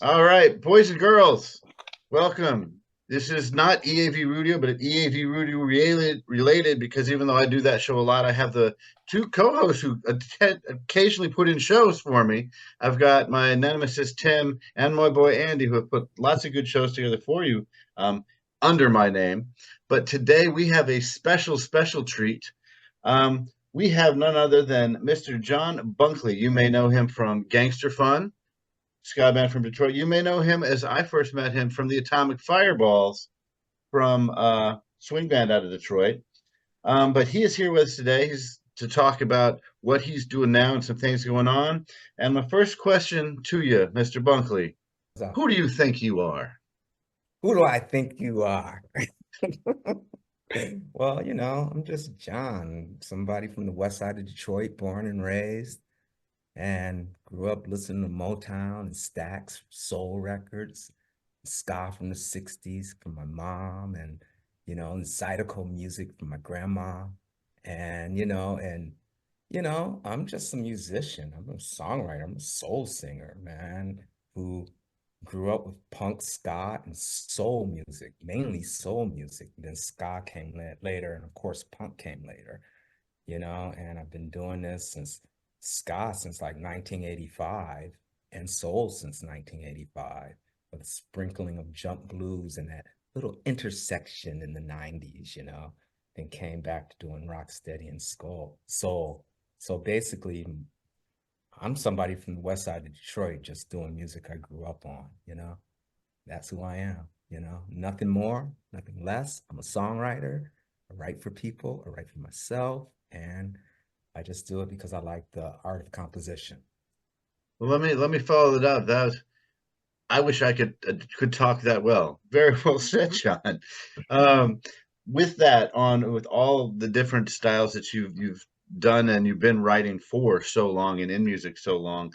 All right, boys and girls, welcome. This is not EAV Rudio, but EAV Rudio related because even though I do that show a lot, I have the two co-hosts who occasionally put in shows for me. I've got my nemesis Tim and my boy Andy who have put lots of good shows together for you um, under my name. But today we have a special treat. We have none other than Mr. John Bunkley. You may know him from Gangster Fun. Skyman from Detroit. You may know him as I first met him from the Atomic Fireballs from Swing Band out of Detroit. But he is here with us today. He's to talk about what he's doing now and some things going on. And my first question to you, Mr. Bunkley, So, who do you think you are? who do I think you are? Well, I'm just John, somebody from the west side of Detroit, born and raised, and grew up listening to Motown and Stax, soul records, ska from the 60s from my mom, and Zydeco music from my grandma. And I'm just a musician. I'm a songwriter. I'm a soul singer, man, who grew up with punk, ska, and soul music, mainly soul music. Then ska came later, and of course, punk came later, and I've been doing this since ska since like 1985 and soul since 1985, with a sprinkling of jump blues and that little intersection in the 90s, then came back to doing rock steady and soul. So basically, I'm somebody from the west side of Detroit just doing music I grew up on, That's who I am, Nothing more, nothing less. I'm a songwriter. I write for people, I write for myself, and I just do it because I like the art of composition. Well, let me follow it up. I wish I could talk that well. Very well said, John. Um, with that, on with all the different styles that you've done and you've been writing for so long and in music so long,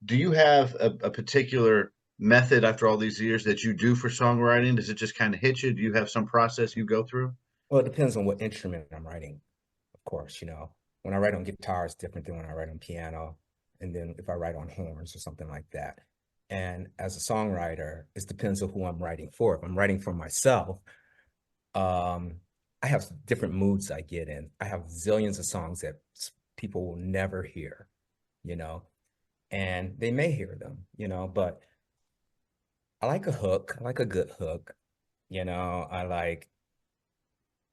do you have a particular method after all these years that you do for songwriting? Does it just kind of hit you? Do you have some process you go through? Well, it depends on what instrument I'm writing, of course, When I write on guitar, it's different than when I write on piano, and then if I write on horns or something like that. And as a songwriter, it depends on who I'm writing for. If I'm writing for myself, um, I have different moods I get in. I have zillions of songs that people will never hear, you know, and they may hear them, but I like a hook. I like a good hook, I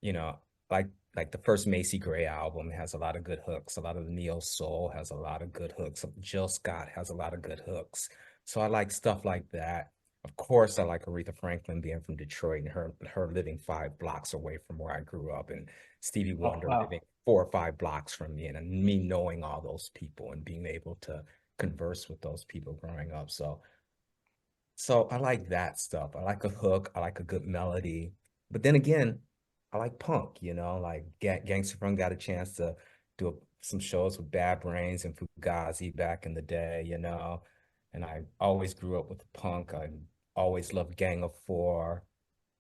you know, like like the first Macy Gray album has a lot of good hooks. A lot of the neo soul has a lot of good hooks. Jill Scott has a lot of good hooks. So I like stuff like that. Of course, I like Aretha Franklin being from Detroit and her living 5 blocks away from where I grew up, and Stevie Oh, Wonder wow. living 4 or 5 blocks from me, and me knowing all those people and being able to converse with those people growing up. So I like that stuff. I like a hook. I like a good melody. But then again, I like punk, like Gangster Fun got a chance to do some shows with Bad Brains and Fugazi back in the day, And I always grew up with punk. I always loved Gang of Four,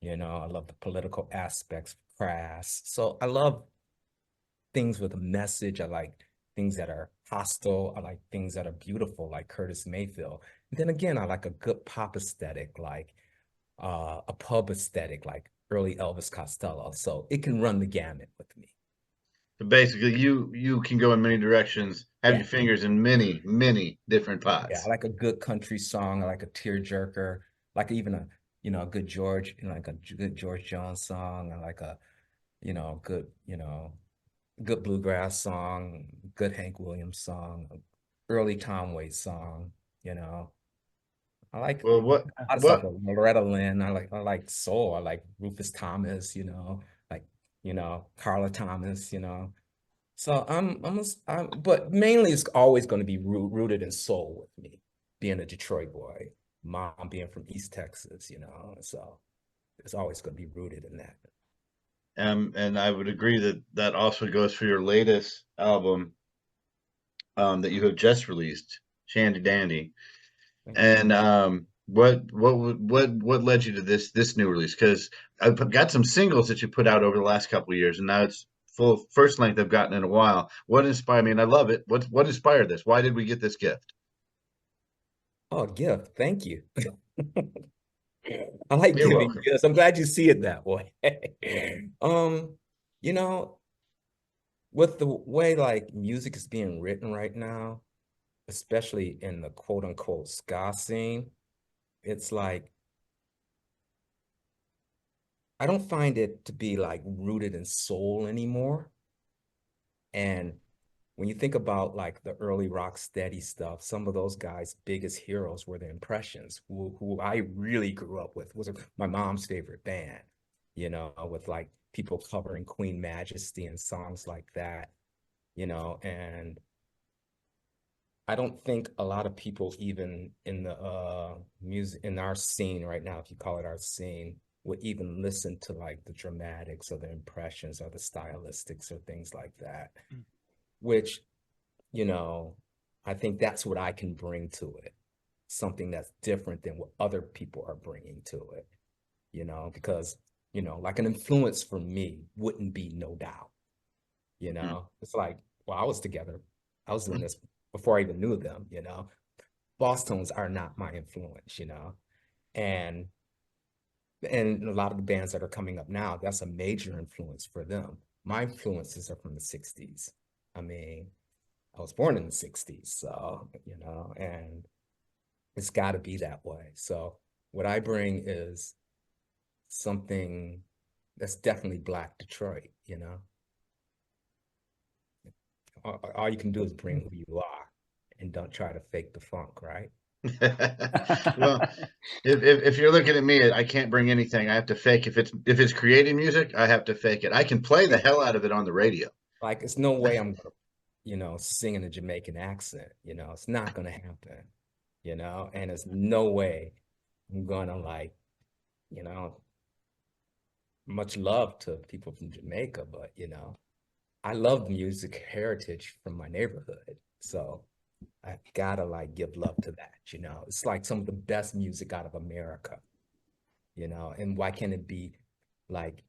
I love the political aspects, Crass. So I love things with a message. I like things that are hostile. I like things that are beautiful, like Curtis Mayfield. And then again, I like a good pop aesthetic, like a pub aesthetic, like early Elvis Costello. So it can run the gamut with me. So basically, you can go in many directions, have Yeah, your fingers in many different yeah. I pots. like a good country song. I like a tearjerker, like even a good George, like a good George Jones song. I like a, good, good bluegrass song, good Hank Williams song, early Tom Waits song, you know. I like Well, a lot of stuff what like Loretta Lynn. I like soul. I like Rufus Thomas, like Carla Thomas, So but mainly it's always going to be rooted in soul with me, being a Detroit boy, mom being from East Texas, So it's always going to be rooted in that. and I would agree that that also goes for your latest album that you have just released, Shandy Dandy. Thank you. And what led you to this new release? Because I've got some singles that you put out over the last couple of years, and now it's full first length I've gotten in a while. What inspired me? And I love it. What inspired this? Why did we get this gift? Oh, gift. Thank you. I like You're giving welcome. gifts. I'm glad you see it that way. Um, you know, with the way like music is being written right now, especially in the quote unquote ska scene, it's like I don't find it to be like rooted in soul anymore. And when you think about like the early rock steady stuff, some of those guys' biggest heroes were the Impressions, who I really grew up with, was my mom's favorite band, with like people covering Queen Majesty and songs like that, and I don't think a lot of people even in the music in our scene right now, if you call it our scene, would even listen to like the dramatics or the impressions or the stylistics or things like that, which, you know, I think that's what I can bring to it. Something that's different than what other people are bringing to it, because, like an influence for me wouldn't be No Doubt, it's like, well, I was doing this before I even knew them, Boss Tones are not my influence, and a lot of the bands that are coming up now, that's a major influence for them. My influences are from the 60s. I mean, I was born in the 60s, so, and it's got to be that way. So what I bring is something that's definitely Black Detroit, All you can do is bring who you are and don't try to fake the funk, right? Well, if you're looking at me, I can't bring anything. I have to fake. If it's creating music, I have to fake it. I can play the hell out of it on the radio. Like, it's no way I'm gonna, sing in a Jamaican accent, it's not gonna happen, and it's no way I'm gonna like, you know, much love to people from Jamaica, but I love music heritage from my neighborhood. So I gotta like give love to that, It's like some of the best music out of America, and why can't it be like,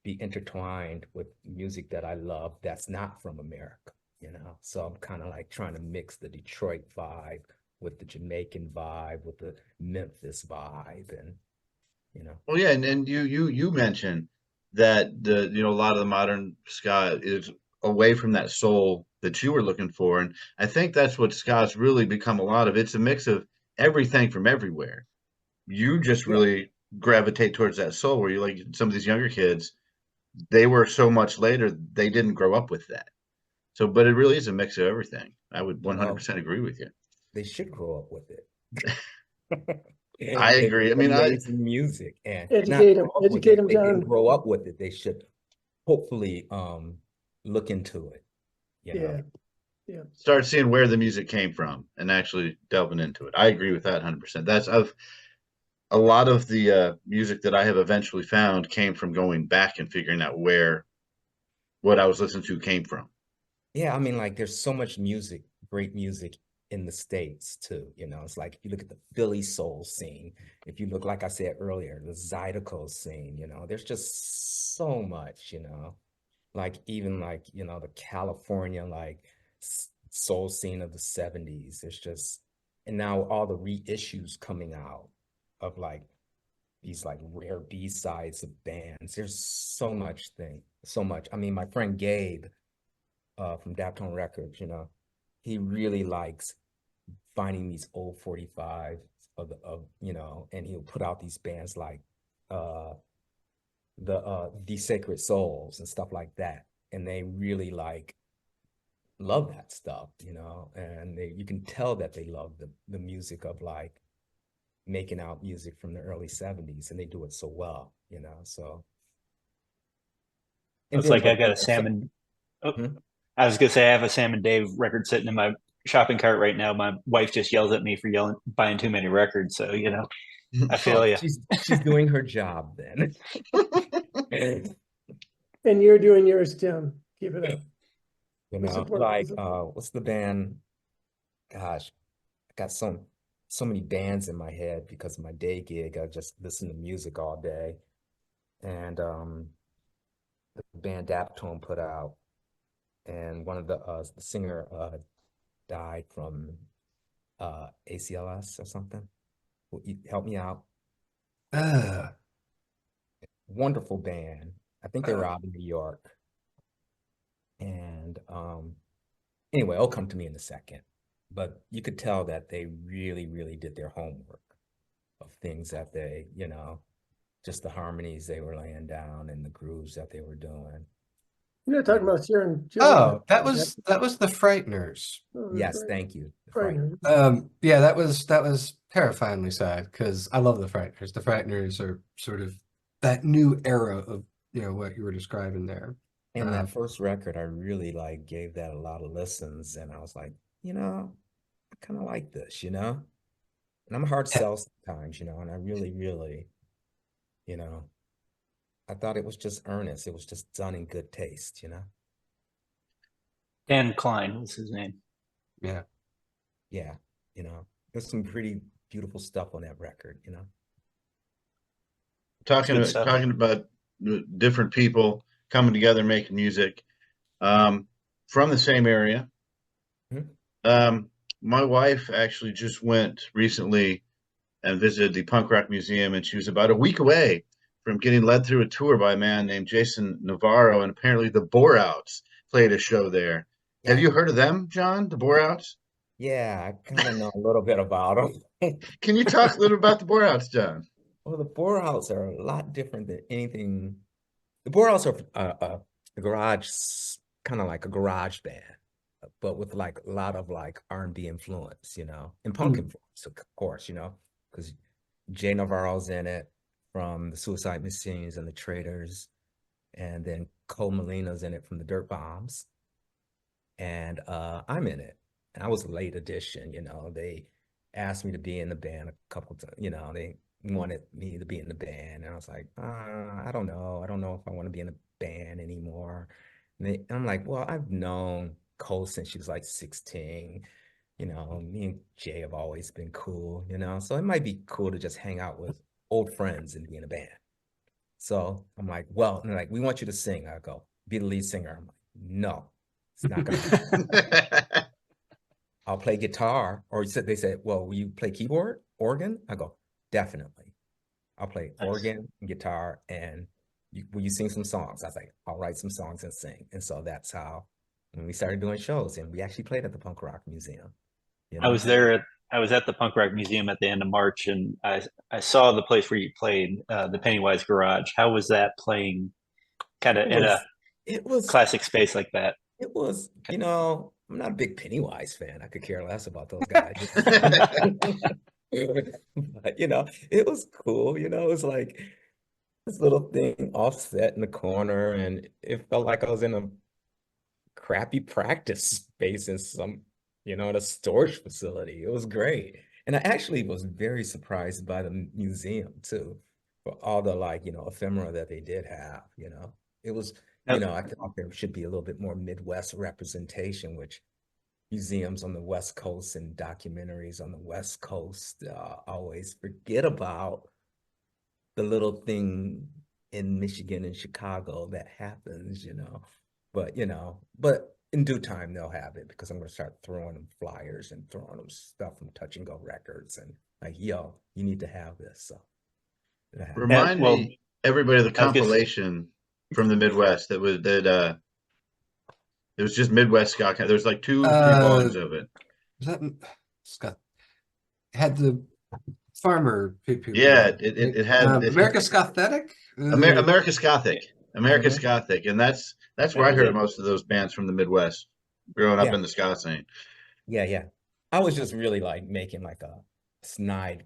be intertwined with music that I love that's not from America, So I'm kind of like trying to mix the Detroit vibe with the Jamaican vibe, with the Memphis vibe, and Well, yeah, and you mentioned that a lot of the modern ska is away from that soul that you were looking for, and I think that's what ska's really become a lot of. It's a mix of everything from everywhere. You just yeah. really gravitate towards that soul, where you like some of these younger kids. They were so much later; they didn't grow up with that. So, but it really is a mix of everything. I would Well, 100% agree with you. they should grow up with it. I It's agree. I mean, amazing music, and not Educate them, grow up with educate it. them, They didn't John. grow up with it. They should hopefully look into it, Yeah, yeah. start seeing where the music came from and actually delving into it. I agree with that 100%. That's I've a lot of the music that I have eventually found came from going back and figuring out where what I was listening to came from. Yeah, I mean, like there's so much music, great music in the States too. It's like if you look at the Philly soul scene, if you look, like I said earlier, the Zydeco scene, there's just so much, like even like, the California like soul scene of the 70s. There's just, and now all the reissues coming out of like these like rare B-sides of bands. There's so much thing, so much. I mean, my friend Gabe from Daptone Records, he really likes finding these old 45 and he'll put out these bands like uh the Sacred Souls and stuff like that. And they really like love that stuff, and you can tell that they love the music of like making out music from the early 70s, and they do it so well, so and Looks then like I but got a so, Sam and oh, hmm? I was gonna say I have a Sam and Dave record sitting in my shopping cart right now. My wife just yells at me for yelling buying too many records, so I feel Oh, you. she's doing her job then. And you're doing yours, Tim. Keep it up. We support Like both. what's the band? Gosh, I got so many bands in my head because of my day gig. I just listen to music all day. And the band Daptone put out, and one of the singer died from ACLS or something. Will you help me out? Uh, Wonderful band. I think they were out in New York. And anyway, it'll come to me in a second. But you could tell that they really, really did their homework of things that they, just the harmonies they were laying down and the grooves that they were doing. You're not talking about Sarah and Jill. oh, that was the Frighteners. Oh, Yes, thank you. The Frighteners. Frighteners. Yeah, that was terrifyingly sad because I love the Frighteners. The Frighteners are sort of that new era of what you were describing there. And that first record, I really gave that a lot of listens, and I was like, I kind of like this, And I'm a hard sell sometimes, and I really, really, I thought it was just earnest. It was just done in good taste, Dan Klein was his name. Yeah. Yeah, there's some pretty beautiful stuff on that record, Talking about different people coming together, making music from the same area. My wife actually just went recently and visited the Punk Rock Museum, and she was about a week away from getting led through a tour by a man named Jason Navarro, and apparently the Bore-Outs played a show there. Yeah. Have you heard of them, John, the Bore-Outs? Yeah, I kind of know a little bit about them. Can you talk a little about the Bore-Outs, John? Well, the Bore-Outs are a lot different than anything. The Bore-Outs are a garage, kind of like a garage band, but with a lot of R&B influence, and punk influence, of course, because Jay Navarro's in it from the Suicide Machines and the Traders, and then Cole Molina's in it from the Dirt Bombs, and I'm in it, and I was a late addition. They asked me to be in the band a couple times. They wanted me to be in the band, and I was like, I don't know if I want to be in a band anymore. And I'm like, well, I've known Cole since she was 16. Me and Jay have always been cool, so it might be cool to just hang out with old friends and be in a band. So I'm like, well, and they're like, we want you to sing. I go, be the lead singer. I'm like, no, it's not gonna happen. I'll play guitar. Or they said, well, will you play keyboard, organ? I go, definitely. I'll play organ and guitar, and will you sing some songs? I was like, I'll write some songs and sing. And so that's how when we started doing shows, and we actually played at the Punk Rock Museum. I was there. I was at the Punk Rock Museum at the end of March, and I saw the place where you played, the Pennywise Garage. How was that playing kind of in a classic space like that? It was, I'm not a big Pennywise fan. I could care less about those guys. But, it was cool. It was like this little thing offset in the corner, and it felt like I was in a crappy practice space in some, in a storage facility. It was great. And I actually was very surprised by the museum too, for all the ephemera that they did have, It was, I thought there should be a little bit more Midwest representation, which museums on the West Coast and documentaries on the West Coast always forget about the little thing in Michigan and Chicago that happens, But in due time they'll have it, because I'm going to start throwing them flyers and throwing them stuff from Touch and Go Records, and yo, you need to have this. So remind me, everybody, of the compilation from the Midwest it was just Midwest ska. There's 2 volumes of it. Was that Scott? Had the farmer people? Yeah, it had America's Gothic. America's Gothic, and that's where I heard most of those bands from the Midwest growing up in the ska scene. Yeah. I was just really making a snide,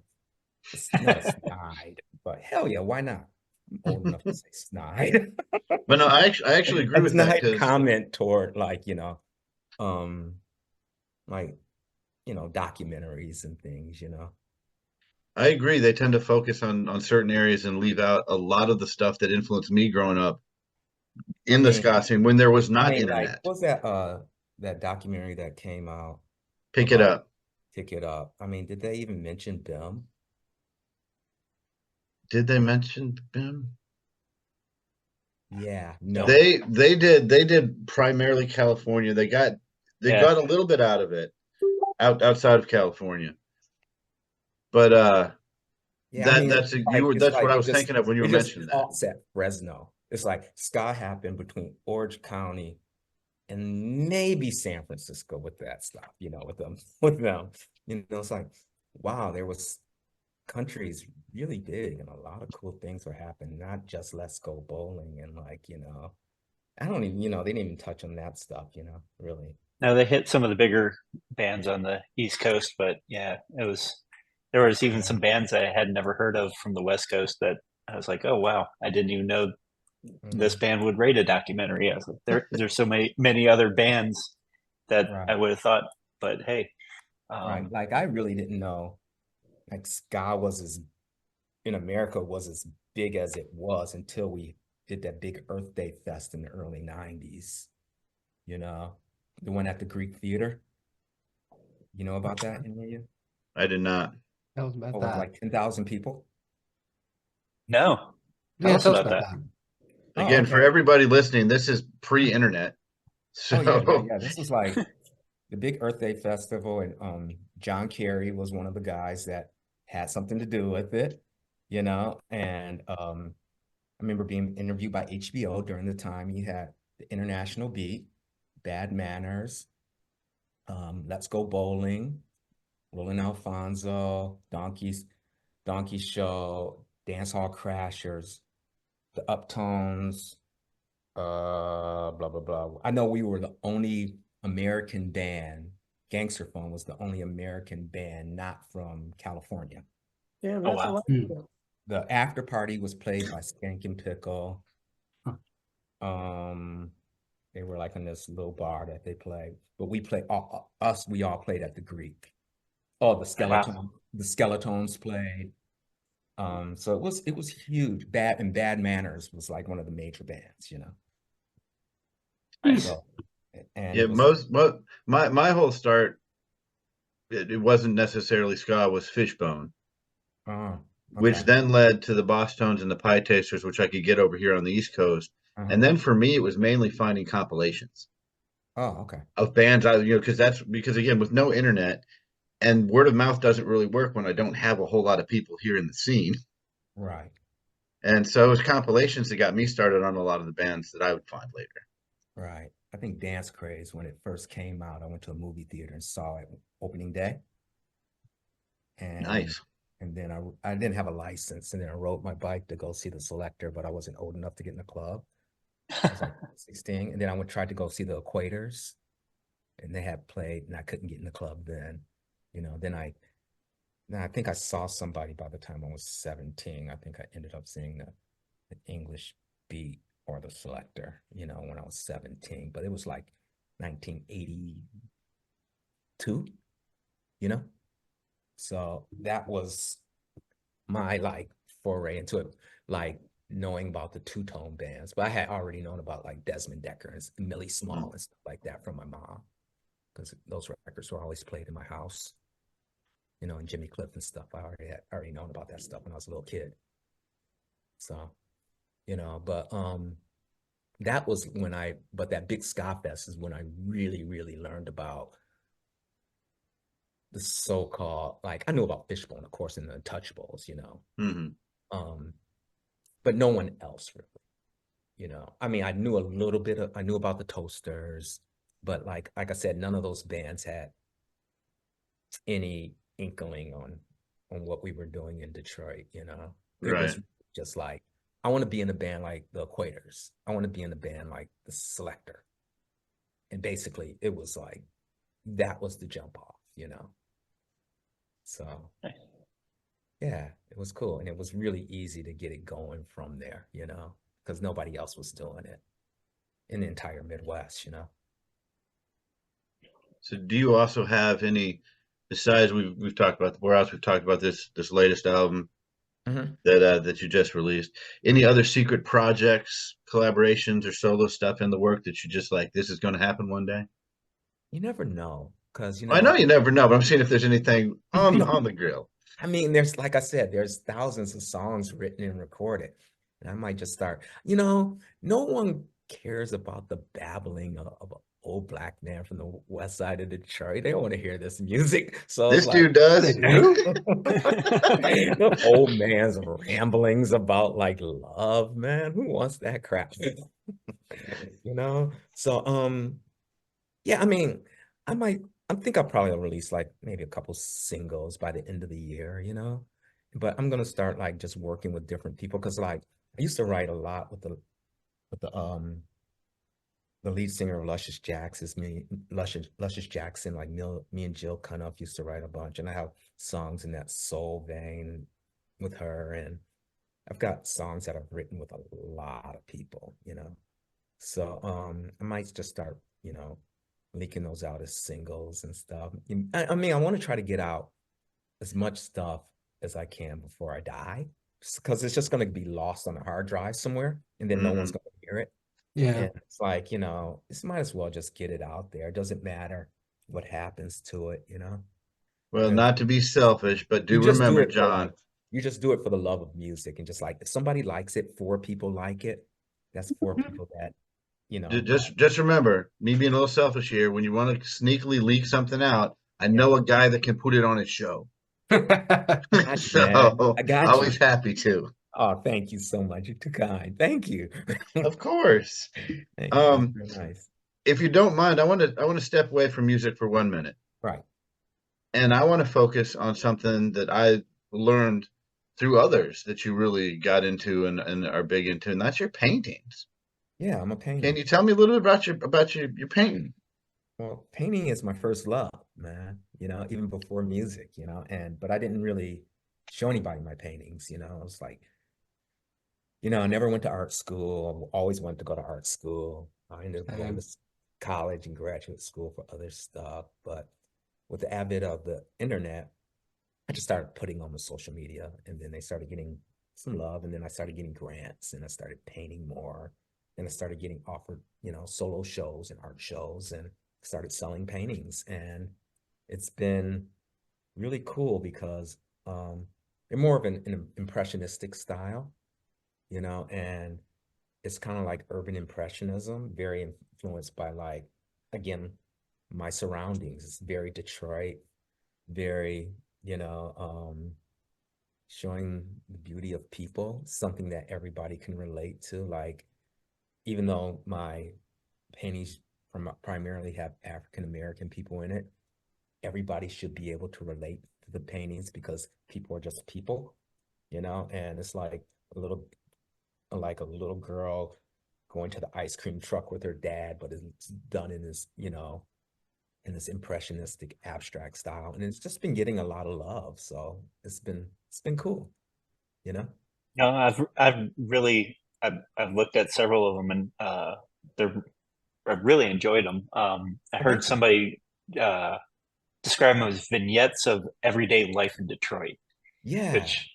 not a snide, but hell yeah, why not? I'm old enough to say snide. But no, I actually agree with that. Comment toward documentaries and things, I agree. They tend to focus on certain areas and leave out a lot of the stuff that influenced me growing up in the ska scene when there was not internet. What was that documentary that came out? Pick It Up. Pick It Up. I mean, did they even mention BIM? Did they mention BIM? Yeah, no. They did primarily California. They got a little bit out of it. outside of California. But Yeah, I mean, that's what I was thinking of when you were mentioning that. It's at Fresno. It's like ska happened between Orange County and maybe San Francisco with that stuff, with them. It's like, wow, there was countries really big and a lot of cool things were happening, not just Let's Go Bowling and I don't even, they didn't even touch on that stuff, really. No, they hit some of the bigger bands on the East Coast, but yeah, there was even some bands I had never heard of from the West Coast that I was like, oh wow, I didn't even know this band would rate a documentary. I was like, there's so many other bands that I would have thought, but hey, right. Like I really didn't know like ska in America was as big as it was until we did that big Earth Day Fest in the early 90s, the one at the Greek Theater. You know about that, any of you? I did not. Tell us about that. Like 10,000 people? No. Yeah, tell us about that. Again, for everybody listening, this is pre-internet. So yeah. This was like the big Earth Day Festival, and John Kerry was one of the guys that had something to do with it, and I remember being interviewed by HBO during the time. He had the International Beat, Bad Manners, Let's Go Bowling, Roland Alfonso, Donkey Show, Dance Hall Crashers, the Uptones, blah, blah, blah. I know we were the only American band. Gangster Phone was the only American band not from California. Yeah, that's wow. The after party was played by Skankin' Pickle. They were like in this little bar that they played, but we all played at the Greek. Oh, the Skeletones played. So it was huge. Bad Manners was like one of the major bands, Nice. So, and yeah, my whole start, it wasn't necessarily ska, was Fishbone, which then led to the Boss Tones and the Pie Tasters, which I could get over here on the East Coast. And then for me, it was mainly finding compilations. Oh, okay. Of bands, because again, with no internet and word of mouth doesn't really work when I don't have a whole lot of people here in the scene. Right. And so it was compilations that got me started on a lot of the bands that I would find later. Right. I think Dance Craze, when it first came out, I went to a movie theater and saw it opening day. And nice. And then I didn't have a license, and then I rode my bike to go see the Selector, but I wasn't old enough to get in the club. I was like 16, and then I tried to go see the Equators, and they had played, and I couldn't get in the club then. Then I think I saw somebody by the time I was 17. I think I ended up seeing the English Beat or the Selector, when I was 17. But it was like 1982, So that was my foray into it, knowing about the two-tone bands. But I had already known about Desmond Decker and Millie Small and stuff like that from my mom, because those records were always played in my house. And Jimmy Cliff and stuff. I already known about that stuff when I was a little kid. So, but that was but that big ska fest is when I really, really learned about the so-called, I knew about Fishbone, of course, and the Untouchables, but no one else really, I mean, I knew about the Toasters, but like I said, none of those bands had any inkling on what we were doing in Detroit, It was just I want to be in a band like the Equators. I want to be in a band like the Selector. And basically it was that was the jump off, So yeah, it was cool. And it was really easy to get it going from there, because nobody else was doing it in the entire Midwest, So do you also have any, besides we've talked about the Warehouse, we've talked about this latest album that you just released, any other secret projects, collaborations, or solo stuff in the work that you just this is going to happen one day? You never know, because I know you never know, but I'm seeing if there's anything on the grill. I mean, there's, like I said, there's thousands of songs written and recorded, and I might just start, no one cares about the babbling of old black man from the west side of Detroit. They don't want to hear this music. So This it's dude does. the old man's ramblings about like love, man. Who wants that crap? So yeah, I mean, I think I'll probably release like maybe a couple singles by the end of the year, but I'm gonna start like just working with different people because like I used to write a lot with the lead singer of Luscious Jackson, like me and Jill Cunoff used to write a bunch, and I have songs in that soul vein with her, and I've got songs that I've written with a lot of people. So I might just start, leaking those out as singles and stuff. I mean, I want to try to get out as much stuff as I can before I die, because it's just going to be lost on a hard drive somewhere, and then no one's going to hear it. Yeah. And it's like, this might as well just get it out there. It doesn't matter what happens to it. Well, not to be selfish, but do remember, John. You just do it for the love of music, and just like if somebody likes it, 4 people like it. That's 4 people that, Just remember, me being a little selfish here, when you want to sneakily leak something out, I know a guy that can put it on his show. So I got always you. happy to. Oh, thank you so much. You're too kind. Thank you. Of course. Thank you. That's nice. If you don't mind, I want to step away from music for 1 minute. Right. And I want to focus on something that I learned through others that you really got into and are big into, and that's your paintings. Yeah, I'm a painter. Can you tell me a little bit about your painting? Well, painting is my first love, man, even before music, but I didn't really show anybody my paintings, I was like, I never went to art school. I always wanted to go to art school. I ended up going to college and graduate school for other stuff, but with the advent of the internet, I just started putting on the social media, and then they started getting some love, and then I started getting grants, and I started painting more, and I started getting offered, solo shows and art shows, and started selling paintings. And it's been really cool because they're more of an impressionistic style, and it's kind of like urban impressionism, very influenced by, like, again, my surroundings. It's very Detroit, very, showing the beauty of people, something that everybody can relate to. Like, even though my paintings primarily have African-American people in it, everybody should be able to relate to the paintings because people are just people, and it's like a little girl going to the ice cream truck with her dad, but it's done in this, in this impressionistic abstract style. And it's just been getting a lot of love. So it's been cool, No, I've looked at several of them, and I've really enjoyed them. I heard somebody describe them as vignettes of everyday life in Detroit. Yeah. Which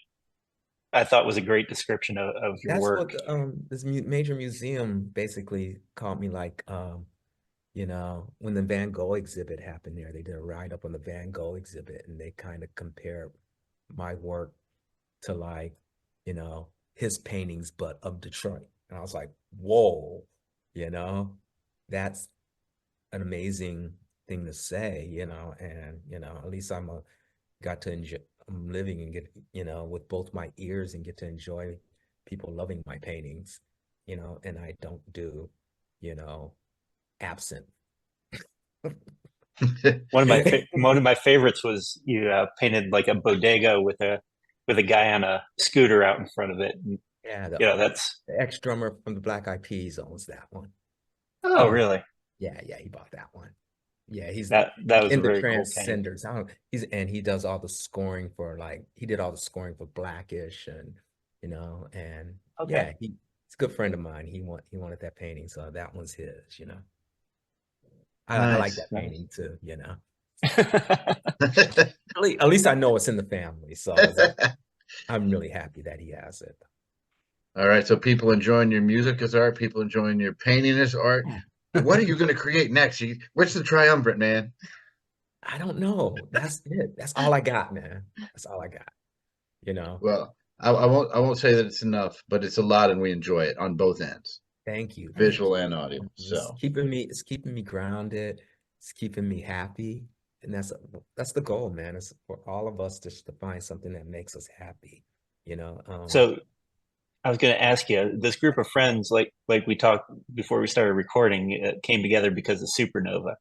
I thought was a great description of your work. That's what this major museum basically called me, like, when the Van Gogh exhibit happened there, they did a write-up on the Van Gogh exhibit, and they kind of compared my work to, like, his paintings, but of Detroit. And I was like, whoa, that's an amazing thing to say, and, at least I'm living and get, with both my ears and get to enjoy people loving my paintings, and I don't do, absent. One of my favorites was you painted like a bodega with a guy on a scooter out in front of it. And, Yeah, that's the ex-drummer from the Black Eyed Peas owns that one. Oh, really? Yeah, he bought that one. Yeah, he's that was in the very Transcenders. He does all the scoring for, like, he did all the scoring for Blackish, and and yeah, he's a good friend of mine. He wanted that painting, so that one's his. I like that painting too. At least I know it's in the family, so I'm really happy that he has it. All right, so people enjoying your music as art, people enjoying your painting as art. What are you going to create next? What's the triumvirate, man? I don't know. That's it. That's all I got, man. That's all I got. Well, I won't say that it's enough, but it's a lot, and we enjoy it on both ends. Thank you. visual and audio. It's So keeping me grounded. It's keeping me happy. And that's the goal, man. It's for all of us just to find something that makes us happy, you know. So I was going to ask you, this group of friends, like we talked before we started recording, it came together because of Supernova,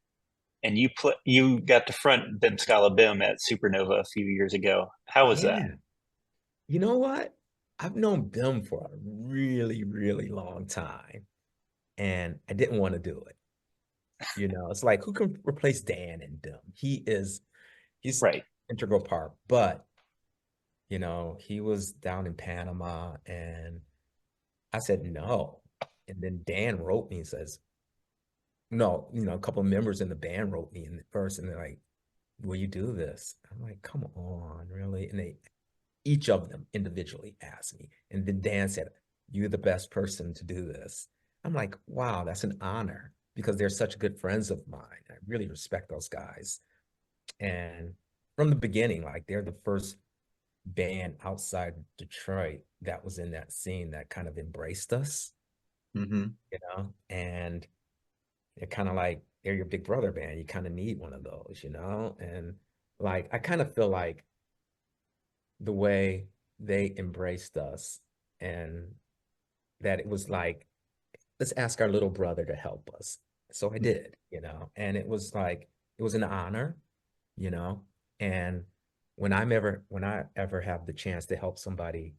and you got to front Bim Scala Bim at Supernova a few years ago. How was that? You know what? I've known Bim for a really, really long time, and I didn't want to do it. You know, it's like, who can replace Dan and Bim? He's right. integral part, but you know, he was down in Panama and I said no. And then Dan wrote me and says, no, you know, a couple of members in the band wrote me in the first and they're like, will you do this? I'm like, come on, really? And each of them individually asked me. And then Dan said, you're the best person to do this. I'm like, wow, that's an honor because they're such good friends of mine. I really respect those guys. And from the beginning, like they're the first band outside Detroit that was in that scene that kind of embraced us, you know, and they're kind of like, they're your big brother band. You kind of need one of those, you know? And like, I kind of feel like the way they embraced us and that it was like, let's ask our little brother to help us. So I did, you know, and it was like, it was an honor, you know, and when I ever have the chance to help somebody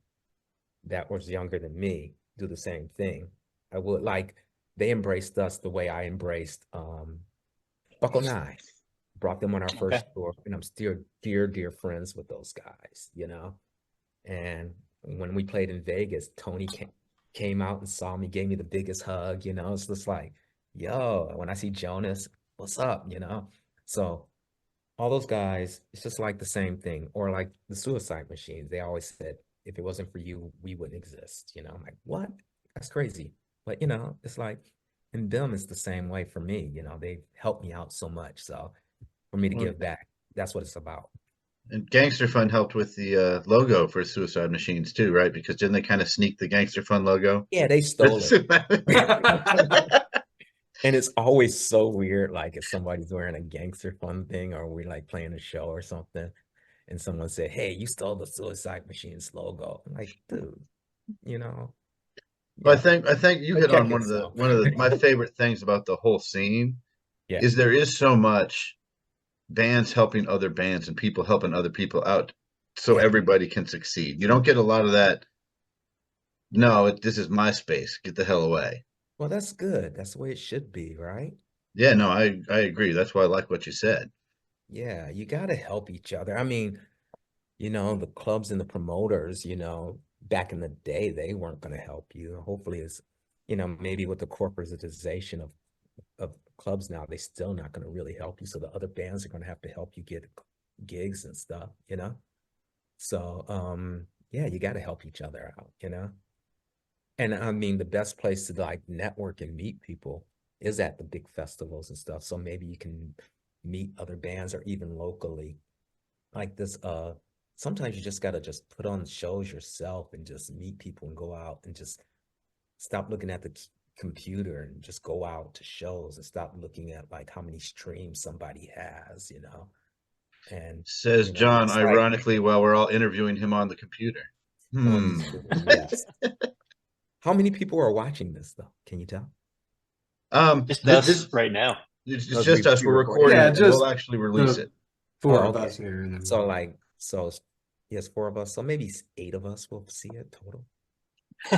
that was younger than me do the same thing, I would. Like, they embraced us the way I embraced Buckle Nye, brought them on our first tour, and I'm still dear friends with those guys, you know. And when we played in Vegas, Tony came out and saw me, gave me the biggest hug, you know. It's just like, yo, when I see Jonas, what's up, you know? So all those guys, it's just like the same thing. Or like the Suicide Machines, they always said, if it wasn't for you, we wouldn't exist, you know. I'm like, what? That's crazy. But, you know, it's like, and Bim is the same way for me, you know. They've helped me out so much. So for me to give back, that's what it's about. And Gangster Fun helped with the logo for Suicide Machines too, right? Because didn't they kind of sneak the Gangster Fun logo? Yeah, they stole it. And it's always so weird, like if somebody's wearing a Gangster Fun thing or we're like playing a show or something, and someone said, hey, you stole the Suicide Machines logo. I'm like, dude, you know. Well, I think you hit on one of the my favorite things about the whole scene is there is so much bands helping other bands and people helping other people out so everybody can succeed. You don't get a lot of that. No, this is my space. Get the hell away. Well, that's good. That's the way it should be, right? Yeah, no, I agree. That's why I like what you said. Yeah, you got to help each other. I mean, you know, the clubs and the promoters, you know, back in the day, they weren't going to help you. Hopefully it's, you know, maybe with the corporatization of clubs now, they still not going to really help you. So the other bands are going to have to help you get gigs and stuff, you know? So, yeah, you got to help each other out, you know? And I mean, the best place to like network and meet people is at the big festivals and stuff. So maybe you can meet other bands or even locally like this. Sometimes you just got to just put on shows yourself and just meet people and go out and just stop looking at the computer and just go out to shows and stop looking at like how many streams somebody has, you know. And says, you know, John, ironically, while we're all interviewing him on the computer. Yes. How many people are watching this though? Can you tell? Just us right now. It's just us. We're recording it. We'll actually release it. Four of us here. And then so yes, 4 of us. So maybe 8 of us will see it total.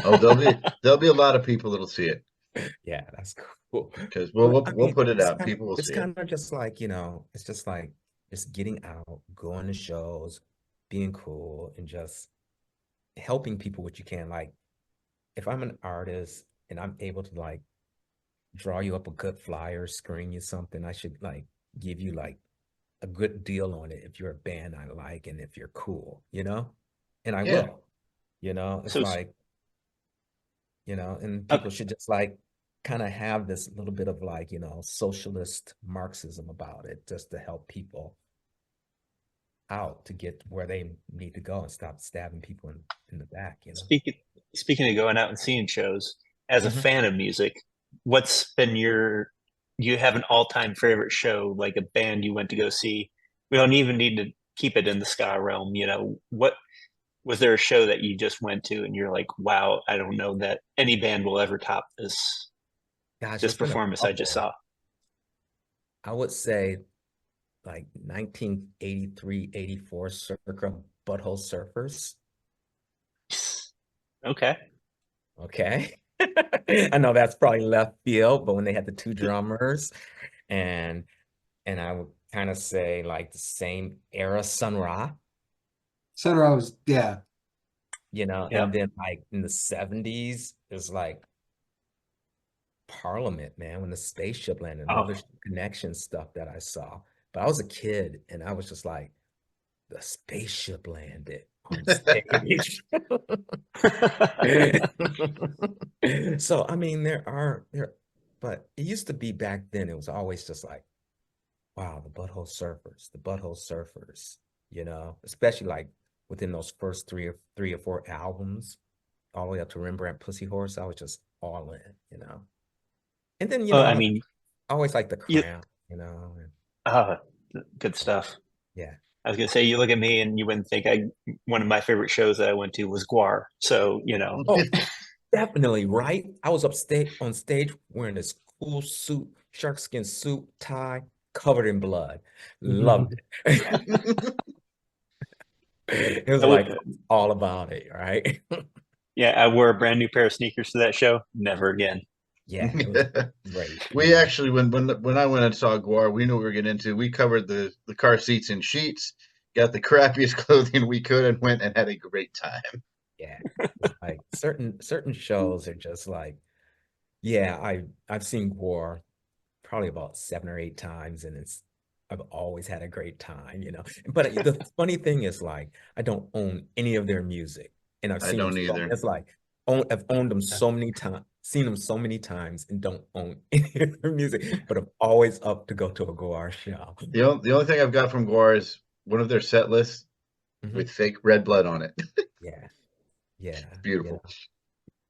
Oh, there'll be a lot of people that'll see it. Yeah, that's cool. Because we'll put it out. People will see it. It's kind of just like, you know, it's just like just getting out, going to shows, being cool, and just helping people what you can. Like, if I'm an artist and I'm able to like draw you up a good flyer, screen you something, I should like give you like a good deal on it if you're a band I like and if you're cool, you know? And I will, you know? It's like, you know, and people should just like kind of have this little bit of like, you know, socialist Marxism about it just to help people out to get where they need to go and stop stabbing people in the back, you know? Speaking of going out and seeing shows, as a fan of music, what's been you have an all-time favorite show, like a band you went to go see? We don't even need to keep it in the ska realm. What was there a show that you just went to and you're like, wow, I don't know that any band will ever top this performance I just saw? I would say like 1983, 84 circa Butthole Surfers. Okay. I know that's probably left field, but when they had the two drummers, and I would kind of say like the same era Sun Ra. Sun Ra was, yeah. And then like in the 70s, there's like Parliament, man, when the spaceship landed, another connection stuff that I saw. But I was a kid and I was just like, the spaceship landed on stage. So I mean, but it used to be back then, it was always just like, wow, the Butthole Surfers, especially like within those first three or four albums, all the way up to Rembrandt Pussy Horse. I was just all in, And then, I mean, I always like the Cramp, good stuff. Yeah. I was gonna say, you look at me and you wouldn't think one of my favorite shows that I went to was Guar. So, Oh, definitely, right? I was on stage wearing this cool suit, sharkskin suit, tie, covered in blood. Loved it. It was like all about it, right? Yeah, I wore a brand new pair of sneakers to that show. Never again. Yeah, it was great. We actually, when I went and saw Guar, we knew what we were getting into. We covered the car seats in sheets, got the crappiest clothing we could, and went and had a great time. Yeah, like certain shows are just like, yeah, I've seen Guar probably about 7 or 8 times, and I've always had a great time, But the funny thing is, like, I don't own any of their music, and I've seen I don't either. It's like I've owned them so many times, seen them so many times, and don't own any of their music, but I'm always up to go to a Guar show. The only thing I've got from Guar is one of their set lists with fake red blood on it. Yeah, it's beautiful.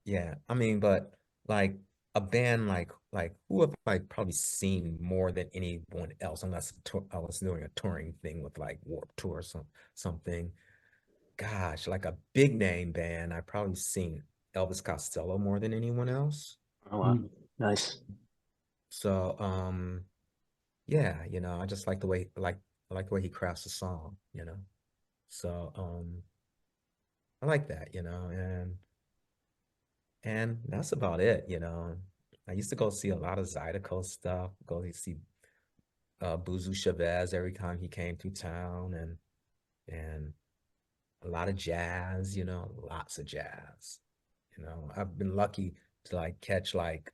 Yeah. I mean, but like a band like who have I probably seen more than anyone else, unless I was doing a touring thing with like Warped Tour or something. Gosh, like a big name band, I've probably seen Elvis Costello more than anyone else. Oh wow, nice. So yeah, I just like the way I like the way he crafts a song, So I like that, and that's about it, I used to go see a lot of Zydeco stuff, go see Boozoo Chavez every time he came through town, and a lot of jazz, lots of jazz. I've been lucky to like catch like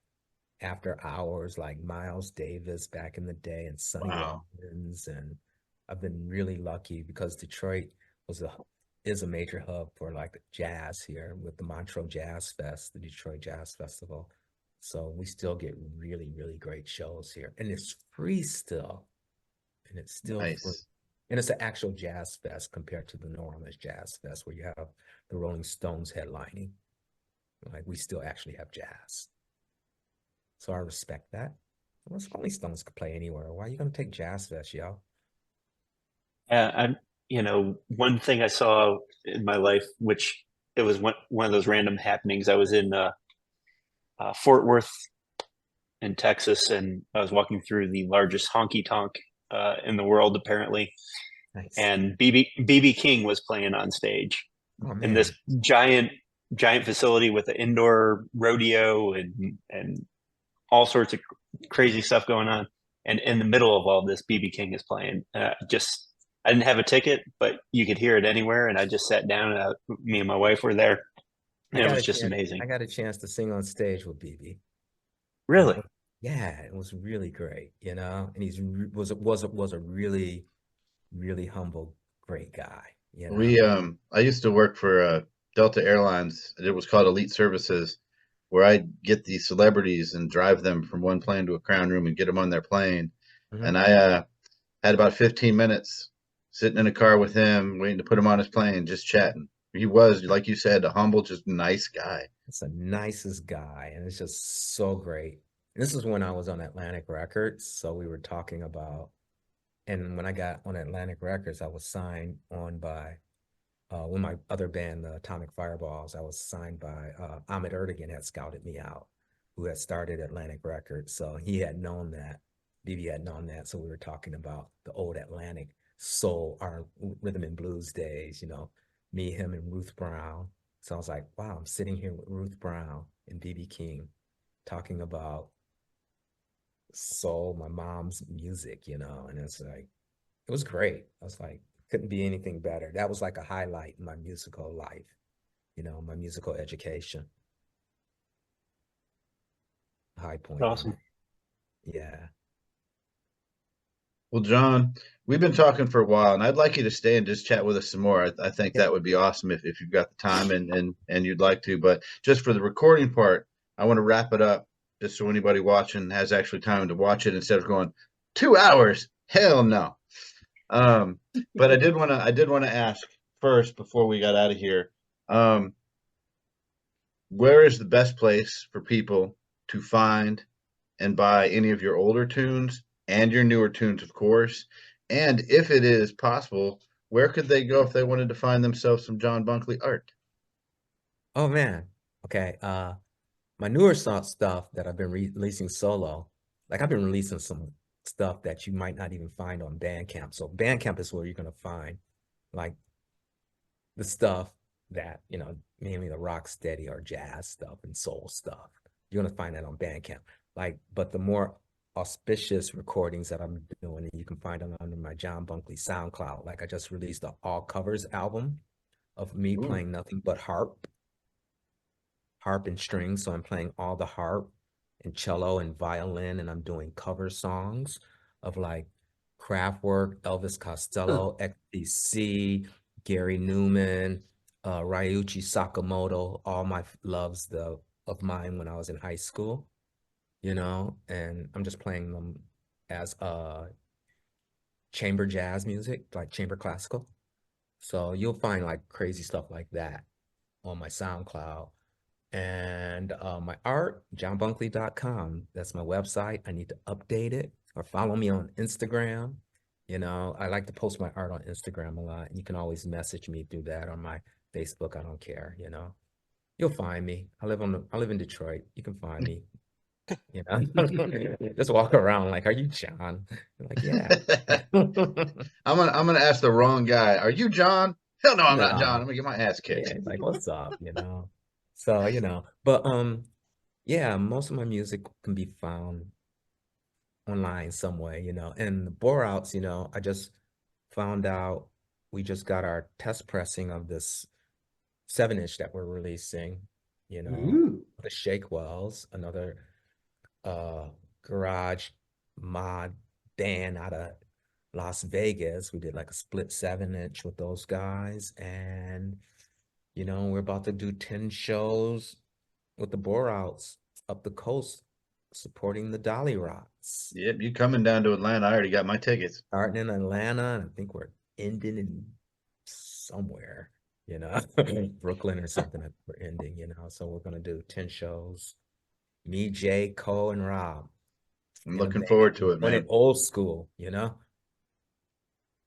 after hours like Miles Davis back in the day and Sonny Rollins, and I've been really lucky because Detroit is a major hub for like jazz here with the Montreux Jazz Fest, the Detroit Jazz Festival. So we still get really, really great shows here, and it's free still, and it's still nice. Free. And it's an actual jazz fest compared to the New Orleans Jazz Fest where you have the Rolling Stones headlining. Like we still actually have jazz. So I respect that. Well, Rolling Stones could play anywhere. Why are you going to take Jazz Fest, yo? Yeah, one thing I saw in my life, which it was one of those random happenings. I was in Fort Worth in Texas, and I was walking through the largest honky tonk in the world, apparently. Nice. And BB King was playing on stage in this giant facility with an indoor rodeo and all sorts of crazy stuff going on. And in the middle of all this, BB King is playing. I didn't have a ticket, but you could hear it anywhere. And I just sat down, and me and my wife were there. And it was just amazing. I got a chance to sing on stage with BB. Really? Yeah, it was really great, and he was a really, really humble, great guy. I used to work for Delta Airlines. It was called Elite Services, where I'd get these celebrities and drive them from one plane to a crown room and get them on their plane. And I had about 15 minutes sitting in a car with him, waiting to put him on his plane, just chatting. He was, like you said, a humble, just nice guy. It's the nicest guy, and it's just so great. This is when I was on Atlantic Records, so we were talking about, and when I got on Atlantic Records, I was signed on by, when my other band, the Atomic Fireballs, I was signed by Ahmet Erdogan had scouted me out, who had started Atlantic Records. So he had known that, BB had known that. So we were talking about the old Atlantic soul, our rhythm and blues days, you know, me, him, and Ruth Brown. So I was like, wow, I'm sitting here with Ruth Brown and BB King talking about soul, my mom's music, you know, and it's like, it was great. I was like, couldn't be anything better. That was like a highlight in my musical life, you know, my musical education. High point. Awesome. Yeah. Well, John, we've been talking for a while, and I'd like you to stay and just chat with us some more. I think that would be awesome if you've got the time and you'd like to. But just for the recording part, I want to wrap it up just so anybody watching has actually time to watch it instead of going 2 hours. Hell no. But I did want to ask first before we got out of here, where is the best place for people to find and buy any of your older tunes and your newer tunes, of course? And if it is possible, where could they go if they wanted to find themselves some John Bunkley art? Oh man. Okay. My newer stuff that I've been releasing solo, like I've been releasing some stuff that you might not even find on Bandcamp. So Bandcamp is where you're gonna find like the stuff that, you know, mainly the rock steady or jazz stuff and soul stuff. You're gonna find that on Bandcamp. Like, but the more auspicious recordings that I'm doing, you can find them under my John Bunkley SoundCloud. Like I just released an all covers album of me playing nothing but harp and strings. So I'm playing all the harp and cello and violin, and I'm doing cover songs of like Kraftwerk, Elvis Costello, XTC, Gary Newman, Ryuichi Sakamoto, all my loves of mine when I was in high school, you know, and I'm just playing them as chamber jazz music, like chamber classical. So you'll find like crazy stuff like that on my SoundCloud. And my art, johnbunkley.com. That's my website. I need to update it, or follow me on Instagram. You know, I like to post my art on Instagram a lot. You can always message me through that, on my Facebook. I don't care, you know. You'll find me. I live in Detroit. You can find me. You know, just walk around like, are you John? I'm like, yeah. I'm gonna ask the wrong guy. Are you John? Hell no, I'm not John. I'm gonna get my ass kicked. Yeah, like, what's up, you know? So, you know, but yeah, most of my music can be found online some way, you know. And the bore outs, you know, I just found out we just got our test pressing of this 7-inch that we're releasing, you know, the Shake Wells, another garage mod band out of Las Vegas. We did like a split 7-inch with those guys, and you know, we're about to do 10 shows with the bore outs up the coast supporting the Dolly Rots. Yep, you coming down to Atlanta. I already got my tickets. Starting in Atlanta, and I think we're ending in somewhere, you know, Brooklyn or something that we're ending, you know. So we're gonna do 10 shows. Me, Jay, Cole, and Rob. I'm looking forward to it, man. Old school, you know.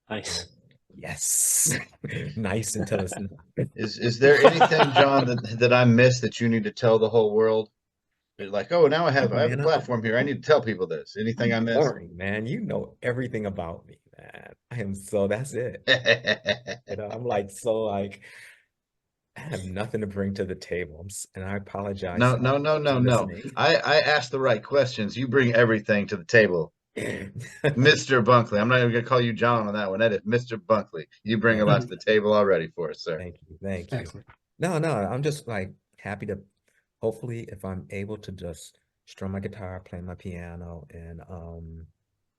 Nice. Yes. Nice until it's not. Is there anything, John, that I missed that you need to tell the whole world? Like, oh, now I have a platform here. I need to tell people this. Anything I missed? Boring, man. You know everything about me, man. I am so that's it. You know, I'm like so like I have nothing to bring to the table. And I apologize. No. I asked the right questions. You bring everything to the table. Mr. Bunkley. I'm not even gonna call you John on that one. That is Mr. Bunkley. You bring a lot to the table already for us, sir. Thank you. Excellent. No, I'm just like happy to, hopefully, if I'm able to just strum my guitar, play my piano, and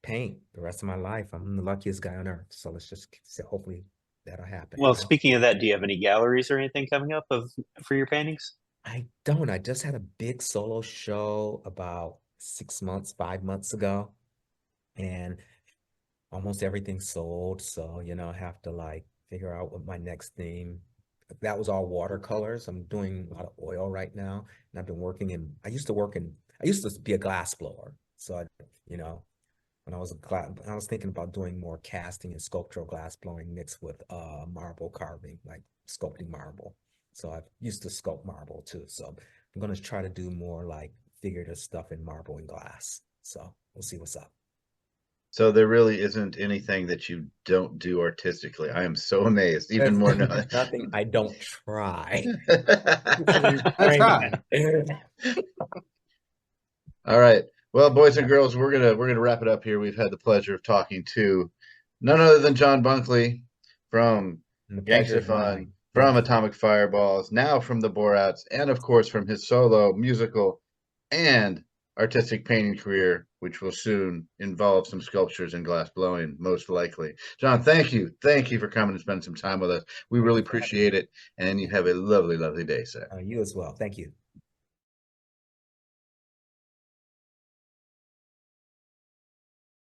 paint the rest of my life. I'm the luckiest guy on earth. So let's just say hopefully that'll happen. Well, speaking of that, do you have any galleries or anything coming up for your paintings? I don't. I just had a big solo show about 5 months ago. And almost everything's sold. So, you know, I have to like figure out what my next theme that was all watercolors. I'm doing a lot of oil right now, and I've been working in. I used to be a glass blower, so when I was thinking about doing more casting and sculptural glass blowing mixed with marble carving, like sculpting marble. So I used to sculpt marble too. So I'm gonna try to do more like figurative stuff in marble and glass. So we'll see what's up. So there really isn't anything that you don't do artistically. I am so amazed, even more now. Nothing I don't try. I try. All right. Well, boys and girls, we're gonna wrap it up here. We've had the pleasure of talking to none other than John Bunkley from Gangster Fun, from Atomic Fireballs, now from the Borouts, and of course from his solo musical and artistic painting career, which will soon involve some sculptures and glass blowing, most likely. John, thank you for coming and spending some time with us. We really appreciate it, and you have a lovely, lovely day, sir. You as well. Thank you.